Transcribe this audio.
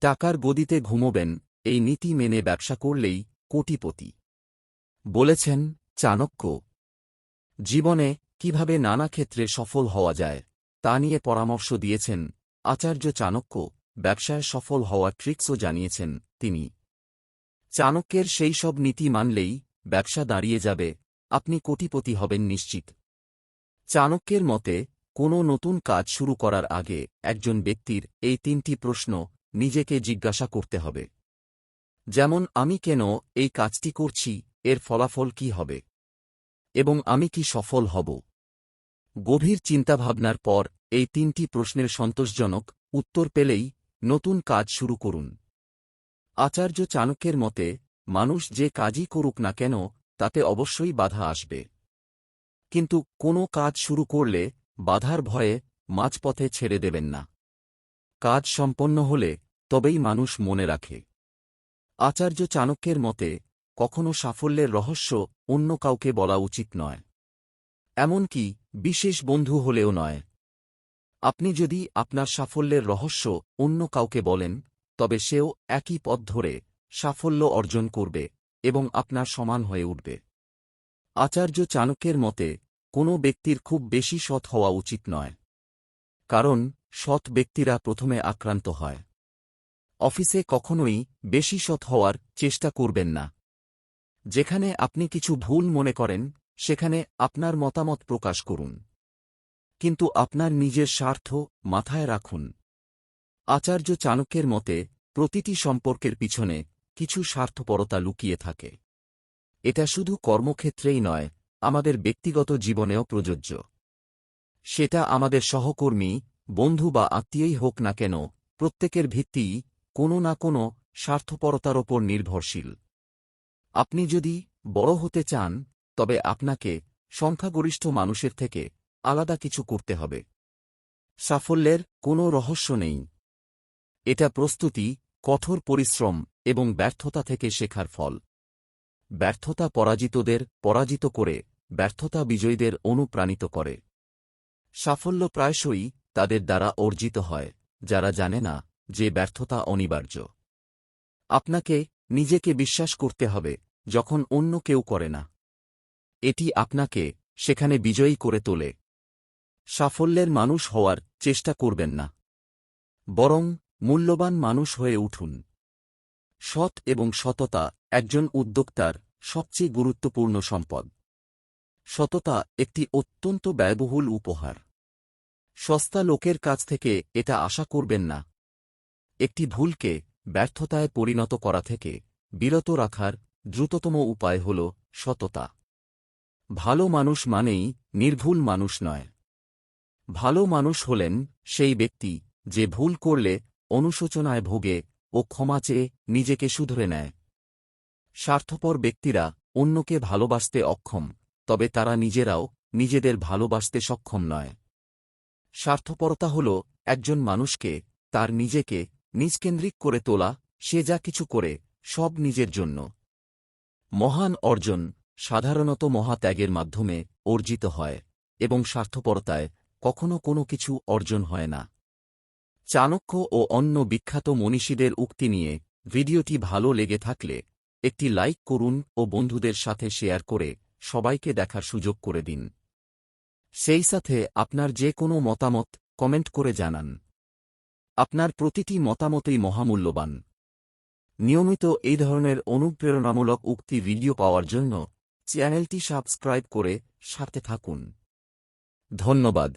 টাকার গদিতে ঘুমোবেন, এই নীতি মেনে ব্যবসা করলেই কোটিপতি। বলেছেন চাণক্য। জীবনে কিভাবে নানা ক্ষেত্রে সফল হওয়া যায় তা নিয়ে পরামর্শ দিয়েছেন আচার্য চাণক্য। ব্যবসায় সফল হওয়ার ট্রিক্সও জানিয়েছেন তিনি। চাণক্যের সেই সব নীতি মানলেই ব্যবসা দাঁড়িয়ে যাবে, আপনি কোটিপতি হবেন নিশ্চিত। চাণক্যের মতে কোনো নতুন কাজ শুরু করার আগে একজন ব্যক্তির এই 3টি প্রশ্ন নিজেকে জিজ্ঞাসা করতে হবে। যেমন, আমি কেন এই কাজটি করছি, এর ফলাফল কি হবে, এবং আমি কি সফল হব। গভীর চিন্তাভাবনার পর এই 3টি প্রশ্নের সন্তোষজনক উত্তর পেলেই নতুন কাজ শুরু করুন। আচার্য চাণক্যের মতে মানুষ যে কাজই করুক না কেন তাতে অবশ্যই বাধা আসবে, কিন্তু কোনো কাজ শুরু করলে বাধার ভয়ে মাঝপথে ছেড়ে দেবেন না। কাজ সম্পন্ন হলে তবেই মানুষ মনে রাখে। আচার্য চাণক্যের মতে কখনো সাফল্যের রহস্য অন্য কাউকে বলা উচিত নয়, এমনকি বিশেষ বন্ধু হলেও নয়। আপনি যদি আপনার সাফল্যের রহস্য অন্য কাউকে বলেন, তবে সেও একই পথ ধরে সাফল্য অর্জন করবে এবং আপনার সমান হয়ে উঠবে। আচার্য চাণক্যের মতে কোনো ব্যক্তির খুব বেশি সৎ হওয়া উচিত নয়, কারণ সৎ ব্যক্তিরা প্রথমে আক্রান্ত হয়। অফিসে কখনোই বেশি সৎ হওয়ার চেষ্টা করবেন না। যেখানে আপনি কিছু ভুল মনে করেন সেখানে আপনার মতামত প্রকাশ করুন, কিন্তু আপনার নিজের স্বার্থ মাথায় রাখুন। আচার্য চাণক্যের মতে প্রতিটি সম্পর্কের পিছনে কিছু স্বার্থপরতা লুকিয়ে থাকে। এটা শুধু কর্মক্ষেত্রেই নয়, আমাদের ব্যক্তিগত জীবনেও প্রযোজ্য। সেটা আমাদের সহকর্মী, বন্ধু বা আত্মীয়ই হোক না কেন, প্রত্যেকের ভিত্তিই কোনো না কোনো স্বার্থপরতার ওপর নির্ভরশীল। আপনি যদি বড় হতে চান তবে আপনাকে সংখ্যাগরিষ্ঠ মানুষের থেকে আলাদা কিছু করতে হবে। সাফল্যের কোনো রহস্য নেই, এটা প্রস্তুতি, কঠোর পরিশ্রম এবং ব্যর্থতা থেকে শেখার ফল। ব্যর্থতা পরাজিতদের পরাজিত করে, ব্যর্থতা বিজয়ীদের অনুপ্রাণিত করে। সাফল্য প্রায়শই তাদের দ্বারা অর্জিত হয় যারা জানে না যে ব্যর্থতা অনিবার্য। আপনাকে নিজেকে বিশ্বাস করতে হবে যখন অন্য কেউ করে না। এটি আপনাকে সেখানে বিজয়ী করে তোলে। সাফল্যের মানুষ হওয়ার চেষ্টা করবেন না, বরং মূল্যবান মানুষ হয়ে উঠুন। সৎ এবং সততা একজন উদ্যোক্তার সবচেয়ে গুরুত্বপূর্ণ সম্পদ। সততা একটি অত্যন্ত ব্যয়বহুল উপহার। সস্তা লোকের কাছ থেকে এটা আশা করবেন না। একটি ভুলকে ব্যর্থতায় পরিণত করা থেকে বিরত রাখার দ্রুততম উপায় হল সততা। ভালো মানুষ মানেই নির্ভুল মানুষ নয়। ভালো মানুষ হলেন সেই ব্যক্তি যে ভুল করলে অনুশোচনায় ভোগে ও ক্ষমা চেয়ে নিজেকে শুধরে নেয়। স্বার্থপর ব্যক্তিরা অন্যকে ভালোবাসতে অক্ষম, তবে তারা নিজেরাও নিজেদের ভালোবাসতে সক্ষম নয়। স্বার্থপরতা হল একজন মানুষকে তার নিজেকে নিজকেন্দ্রিক করে তোলা, সে যা কিছু করে সব নিজের জন্য। মহান অর্জন সাধারণত মহাত্যাগের মাধ্যমে অর্জিত হয়, এবং স্বার্থপরতায় কখনো কোনো কিছু অর্জন হয় না। চাণক্য ও অন্য বিখ্যাত মনীষীদের উক্তি নিয়ে ভিডিওটি ভালো লেগে থাকলে একটি লাইক করুন ও বন্ধুদের সাথে শেয়ার করে সবাইকে দেখার সুযোগ করে দিন। সেই সাথে আপনার যে কোনো মতামত কমেন্ট করে জানান। আপনার প্রতিটি মতামতই মহামূল্যবান। নিয়মিত এই ধরনের অনুপ্রেরণামূলক উক্তি ভিডিও পাওয়ার জন্য চ্যানেলটি সাবস্ক্রাইব করে সাথে থাকুন। ধন্যবাদ।